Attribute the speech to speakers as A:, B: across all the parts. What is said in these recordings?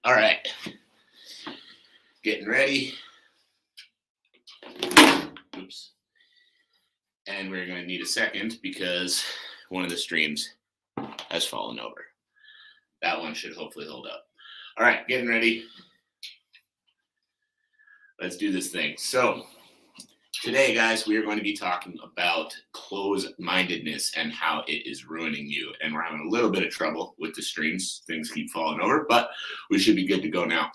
A: All right. Getting ready. Oops. And we're going to need a second because one of the streams has fallen over. That one should hopefully hold up. All right, getting ready. Let's do this thing. So today, guys, we are going to be talking about closed-mindedness and how it is ruining you. And we're having a little bit of trouble with the streams. Things keep falling over, but we should be good to go now.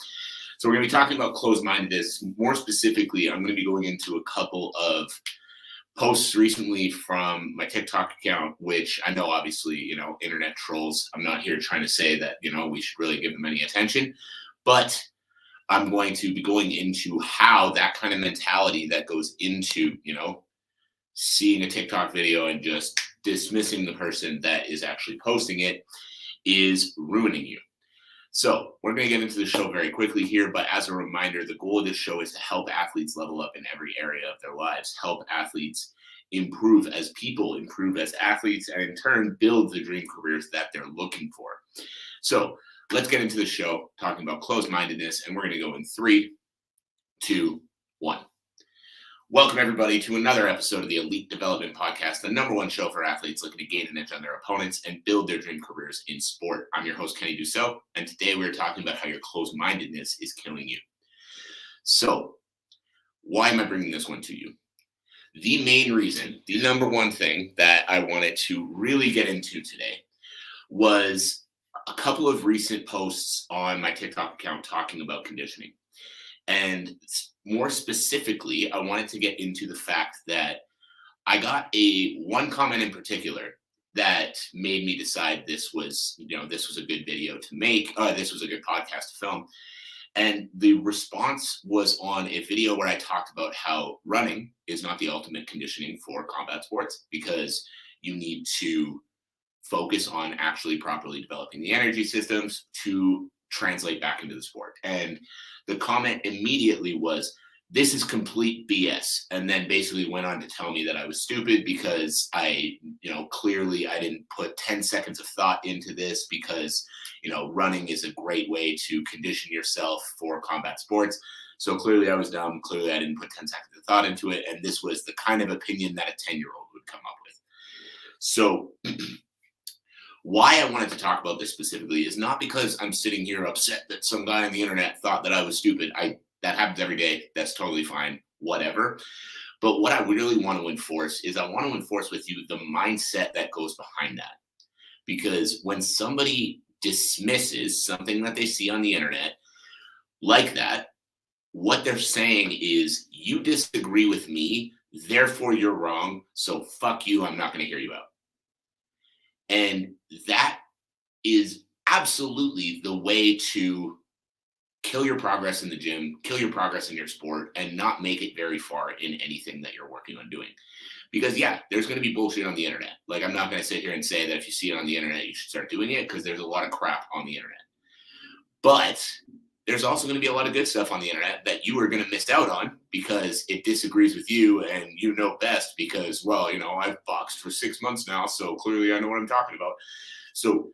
A: So we're going to be talking about closed-mindedness. More specifically, I'm going to be going into a couple of posts recently from my TikTok account, which I know, obviously, internet trolls. I'm not here trying to say that, we should really give them any attention, but I'm going to be going into how that kind of mentality that goes into, seeing a TikTok video and just dismissing the person that is actually posting it is ruining you. So we're going to get into the show very quickly here, but as a reminder, the goal of this show is to help athletes level up in every area of their lives, help athletes improve as people, improve as athletes, and in turn build the dream careers that they're looking for. So let's get into the show talking about closed-mindedness, and we're going to go in 3, 2, 1. Welcome, everybody, to another episode of the Elite Development Podcast, the #1 show for athletes looking to gain an edge on their opponents and build their dream careers in sport. I'm your host, Kenny Dusseault, and today we're talking about how your closed-mindedness is killing you. So why am I bringing this one to you? The main reason, the #1 thing that I wanted to really get into today was a couple of recent posts on my TikTok account talking about conditioning. And more specifically, I wanted to get into the fact that I got one comment in particular that made me decide this was a good video to make. This was a good podcast to film. And the response was on a video where I talked about how running is not the ultimate conditioning for combat sports, because you need to focus on actually properly developing the energy systems to translate back into the sport. And the comment immediately was, this is complete BS. And then basically went on to tell me that I was stupid because clearly I didn't put 10 seconds of thought into this, because, running is a great way to condition yourself for combat sports. So clearly I was dumb. Clearly I didn't put 10 seconds of thought into it. And this was the kind of opinion that a 10-year-old would come up with. So why I wanted to talk about this specifically is not because I'm sitting here upset that some guy on the internet thought that I was stupid. That happens every day. That's totally fine, whatever. But what I really want to enforce is I want to enforce with you the mindset that goes behind that. Because when somebody dismisses something that they see on the internet like that, what they're saying is, you disagree with me, therefore you're wrong, so fuck you, I'm not going to hear you out. And that is absolutely the way to kill your progress in the gym, kill your progress in your sport, and not make it very far in anything that you're working on doing. Because yeah, there's going to be bullshit on the internet. Like, I'm not going to sit here and say that if you see it on the internet, you should start doing it, because there's a lot of crap on the internet. But there's also going to be a lot of good stuff on the internet that you are going to miss out on because it disagrees with you, and you know best because, well, I've boxed for 6 months now, so clearly I know what I'm talking about. So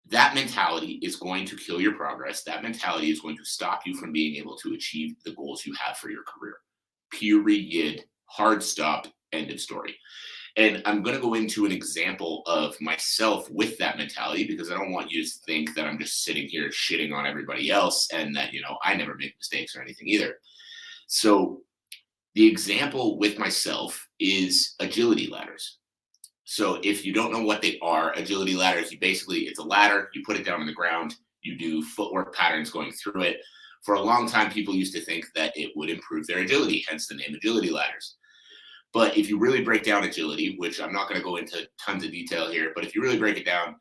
A: that mentality is going to kill your progress. That mentality is going to stop you from being able to achieve the goals you have for your career. Period. Hard stop. End of story. And I'm going to go into an example of myself with that mentality, because I don't want you to think that I'm just sitting here shitting on everybody else and that, I never make mistakes or anything either. So the example with myself is agility ladders. So if you don't know what they are, agility ladders, it's a ladder, you put it down on the ground, you do footwork patterns going through it. For a long time, people used to think that it would improve their agility, hence the name agility ladders. But if you really break down agility, which I'm not going to go into tons of detail here, but if you really break it down,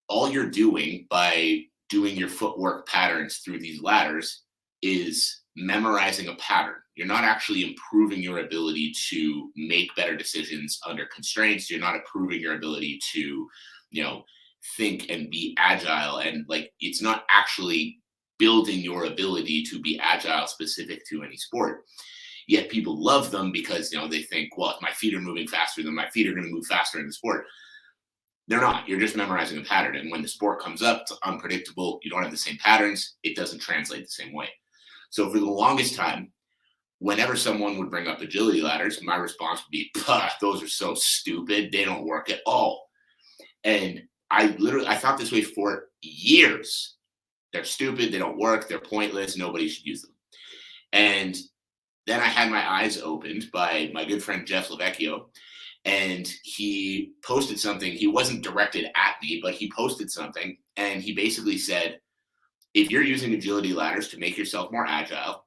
A: all you're doing by doing your footwork patterns through these ladders is memorizing a pattern. You're not actually improving your ability to make better decisions under constraints. You're not improving your ability to, think and be agile. And it's not actually building your ability to be agile specific to any sport. Yet people love them because, they think, well, if my feet are moving faster, then my feet are going to move faster in the sport. They're not. You're just memorizing a pattern. And when the sport comes up, it's unpredictable. You don't have the same patterns. It doesn't translate the same way. So for the longest time, whenever someone would bring up agility ladders, my response would be, those are so stupid. They don't work at all. And I thought this way for years. They're stupid. They don't work. They're pointless. Nobody should use them. And then I had my eyes opened by my good friend, Jeff Lavecchio, and he posted something. He wasn't directed at me, but he posted something. And he basically said, if you're using agility ladders to make yourself more agile,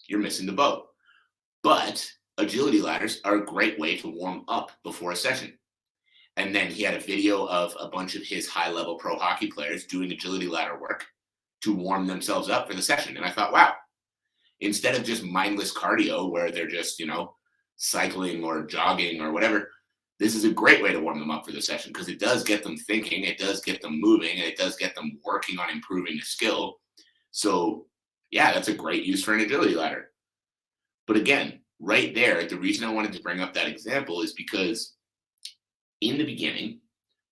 A: you're missing the boat. But agility ladders are a great way to warm up before a session. And then he had a video of a bunch of his high-level pro hockey players doing agility ladder work to warm themselves up for the session. And I thought, wow, instead of just mindless cardio where they're just, cycling or jogging or whatever, this is a great way to warm them up for the session because it does get them thinking, it does get them moving, and it does get them working on improving the skill. So yeah, that's a great use for an agility ladder. But again, right there, the reason I wanted to bring up that example is because in the beginning,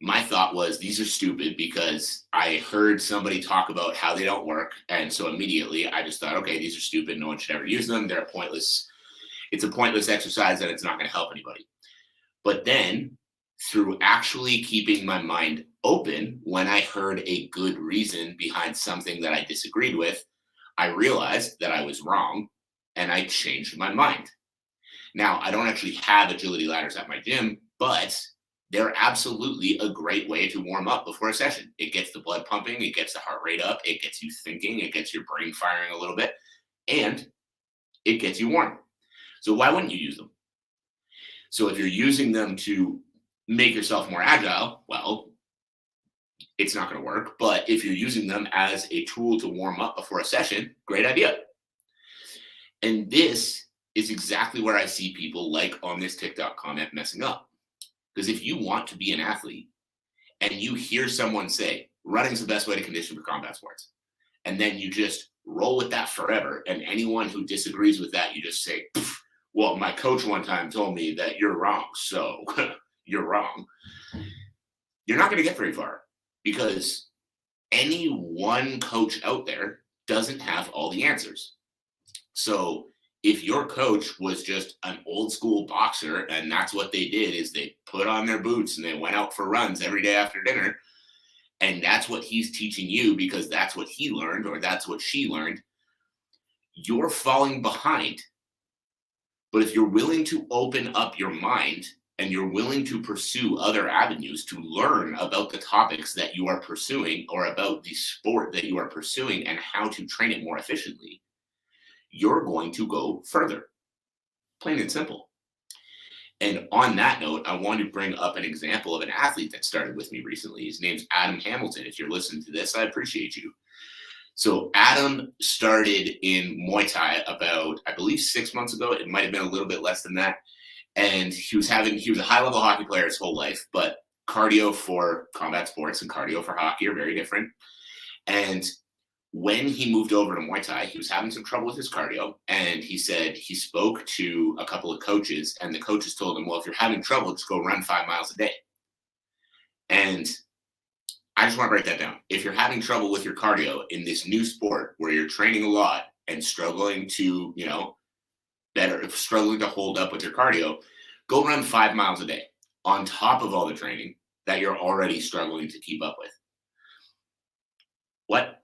A: my thought was these are stupid because I heard somebody talk about how they don't work. And so immediately I just thought, okay, these are stupid. No one should ever use them. They're pointless. It's a pointless exercise and it's not going to help anybody. But then through actually keeping my mind open, when I heard a good reason behind something that I disagreed with, I realized that I was wrong and I changed my mind. Now, I don't actually have agility ladders at my gym, but they're absolutely a great way to warm up before a session. It gets the blood pumping, it gets the heart rate up, it gets you thinking, it gets your brain firing a little bit, and it gets you warm. So why wouldn't you use them? So if you're using them to make yourself more agile, well, it's not going to work. But if you're using them as a tool to warm up before a session, great idea. And this is exactly where I see people like on this TikTok comment messing up. Because if you want to be an athlete and you hear someone say, running's the best way to condition for combat sports, and then you just roll with that forever, and anyone who disagrees with that, you just say, well, my coach one time told me that you're wrong, so you're wrong. You're not going to get very far because any one coach out there doesn't have all the answers. So if your coach was just an old school boxer and that's what they did is they put on their boots and they went out for runs every day after dinner, and that's what he's teaching you because that's what he learned or that's what she learned, you're falling behind. But if you're willing to open up your mind and you're willing to pursue other avenues to learn about the topics that you are pursuing or about the sport that you are pursuing and how to train it more efficiently, you're going to go further. Plain and simple. And on that note, I want to bring up an example of an athlete that started with me recently. His name's Adam Hamilton. If you're listening to this, I appreciate you. So Adam started in Muay Thai about, I believe, 6 months ago. It might have been a little bit less than that. And he was a high-level hockey player his whole life, but cardio for combat sports and cardio for hockey are very different. And when he moved over to Muay Thai, he was having some trouble with his cardio. And he said he spoke to a couple of coaches, and the coaches told him, well, if you're having trouble, just go run 5 miles a day. And I just want to break that down. If you're having trouble with your cardio in this new sport where you're training a lot and struggling to, struggling to hold up with your cardio, go run 5 miles a day on top of all the training that you're already struggling to keep up with. What?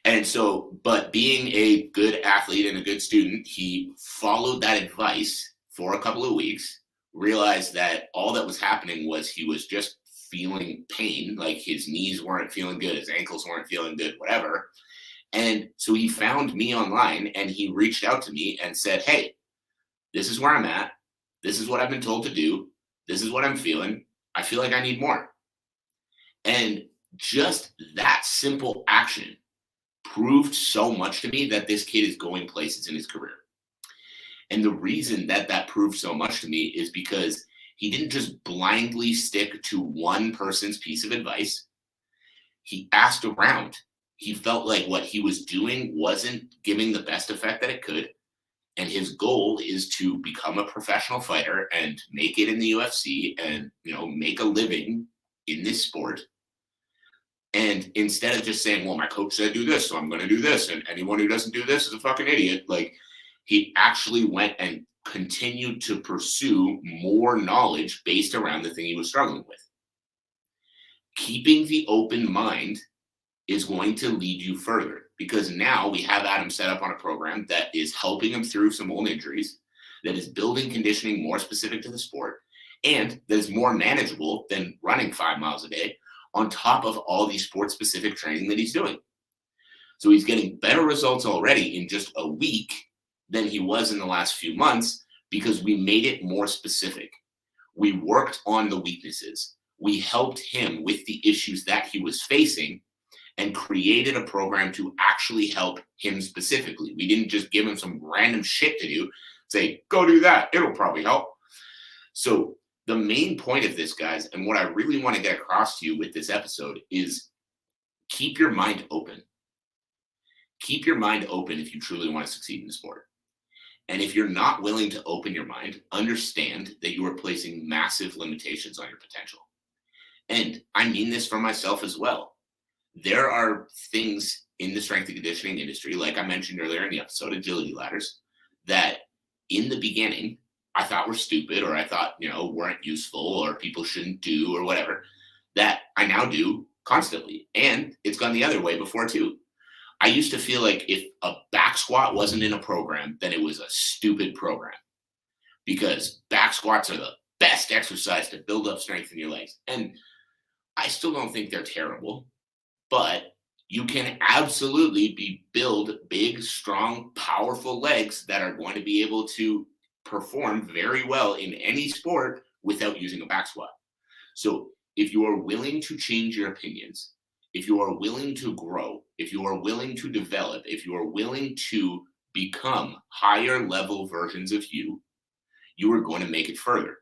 A: And so, but being a good athlete and a good student, he followed that advice for a couple of weeks, realized that all that was happening was he was just feeling pain, like his knees weren't feeling good, his ankles weren't feeling good, whatever. And so he found me online and he reached out to me and said, hey, this is where I'm at. This is what I've been told to do. This is what I'm feeling. I feel like I need more. And just that simple action proved so much to me that this kid is going places in his career. And the reason that that proved so much to me is because he didn't just blindly stick to one person's piece of advice. He asked around. He felt like what he was doing wasn't giving the best effect that it could. And his goal is to become a professional fighter and make it in the UFC and, make a living in this sport. And instead of just saying, well, my coach said do this, so I'm going to do this, and anyone who doesn't do this is a fucking idiot, like, he actually went and continued to pursue more knowledge based around the thing he was struggling with. Keeping the open mind is going to lead you further, because now we have Adam set up on a program that is helping him through some old injuries, that is building conditioning more specific to the sport, and that is more manageable than running 5 miles a day, on top of all the sport-specific training that he's doing. So he's getting better results already in just a week than he was in the last few months, because we made it more specific. We worked on the weaknesses. We helped him with the issues that he was facing and created a program to actually help him specifically. We didn't just give him some random shit to do, say, go do that, it'll probably help. So the main point of this, guys, and what I really want to get across to you with this episode is keep your mind open. Keep your mind open if you truly want to succeed in the sport. And if you're not willing to open your mind, understand that you are placing massive limitations on your potential. And I mean this for myself as well. There are things in the strength and conditioning industry, like I mentioned earlier in the episode, agility ladders, that in the beginning I thought were stupid, or I thought, weren't useful, or people shouldn't do, or whatever, that I now do constantly. And it's gone the other way before too. I used to feel like if a back squat wasn't in a program, then it was a stupid program, because back squats are the best exercise to build up strength in your legs. And I still don't think they're terrible, but you can absolutely build big, strong, powerful legs that are going to be able to perform very well in any sport without using a back squat. So if you are willing to change your opinions, if you are willing to grow, if you are willing to develop, if you are willing to become higher level versions of you, you are going to make it further.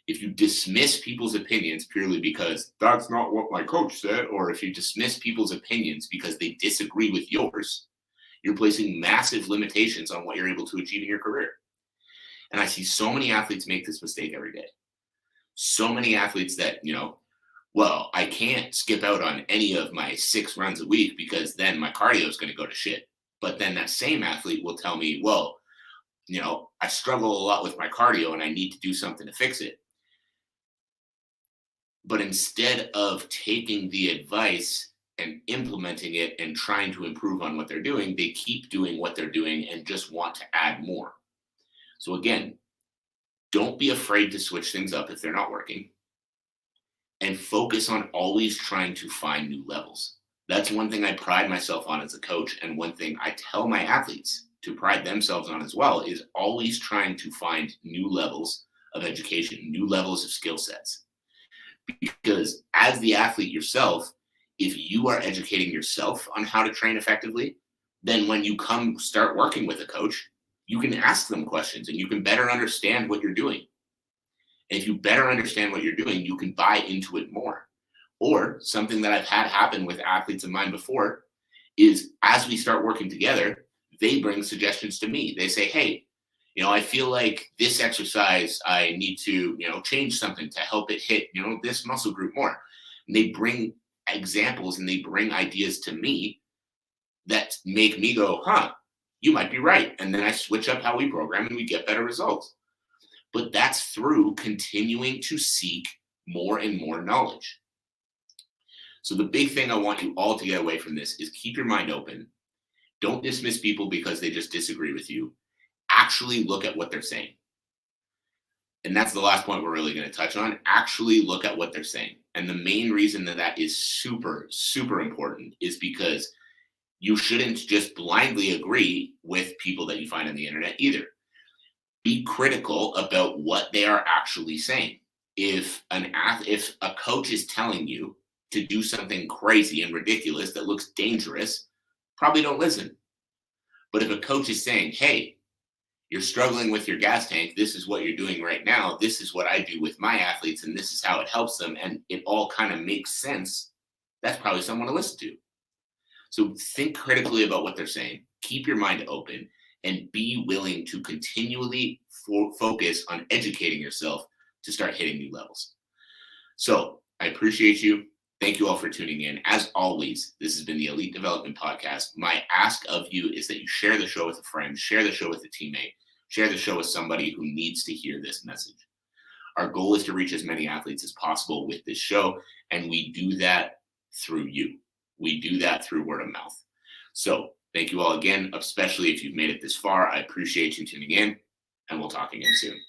A: If you dismiss people's opinions purely because that's not what my coach said, or if you dismiss people's opinions because they disagree with yours, you're placing massive limitations on what you're able to achieve in your career. And I see so many athletes make this mistake every day. So many athletes that, well, I can't skip out on any of my 6 runs a week because then my cardio is going to go to shit. But then that same athlete will tell me, well, I struggle a lot with my cardio and I need to do something to fix it. But instead of taking the advice and implementing it and trying to improve on what they're doing, they keep doing what they're doing and just want to add more. So again, don't be afraid to switch things up if they're not working, and focus on always trying to find new levels. That's one thing I pride myself on as a coach, and one thing I tell my athletes to pride themselves on as well, is always trying to find new levels of education, new levels of skill sets. Because as the athlete yourself, if you are educating yourself on how to train effectively, then when you come start working with a coach, you can ask them questions and you can better understand what you're doing. And if you better understand what you're doing, you can buy into it more. Or something that I've had happen with athletes of mine before is, as we start working together, they bring suggestions to me. They say, hey, I feel like this exercise, I need to, change something to help it hit, this muscle group more. And they bring examples and they bring ideas to me that make me go, you might be right. And then I switch up how we program and we get better results. But that's through continuing to seek more and more knowledge. So the big thing I want you all to get away from this is keep your mind open. Don't dismiss people because they just disagree with you. Actually look at what they're saying. And that's the last point we're really going to touch on. Actually look at what they're saying. And the main reason that is super, super important is because you shouldn't just blindly agree with people that you find on the internet either. Be critical about what they are actually saying. If a coach is telling you to do something crazy and ridiculous that looks dangerous, probably don't listen. But if a coach is saying, hey, you're struggling with your gas tank, this is what you're doing right now, this is what I do with my athletes, and this is how it helps them, and it all kind of makes sense, that's probably someone to listen to. So think critically about what they're saying, keep your mind open, and be willing to continually focus on educating yourself to start hitting new levels. So I appreciate you. Thank you all for tuning in. As always, this has been the Elite Development Podcast. My ask of you is that you share the show with a friend, share the show with a teammate, share the show with somebody who needs to hear this message. Our goal is to reach as many athletes as possible with this show, and we do that through you. We do that through word of mouth. So thank you all again, especially if you've made it this far. I appreciate you tuning in, and we'll talk again soon.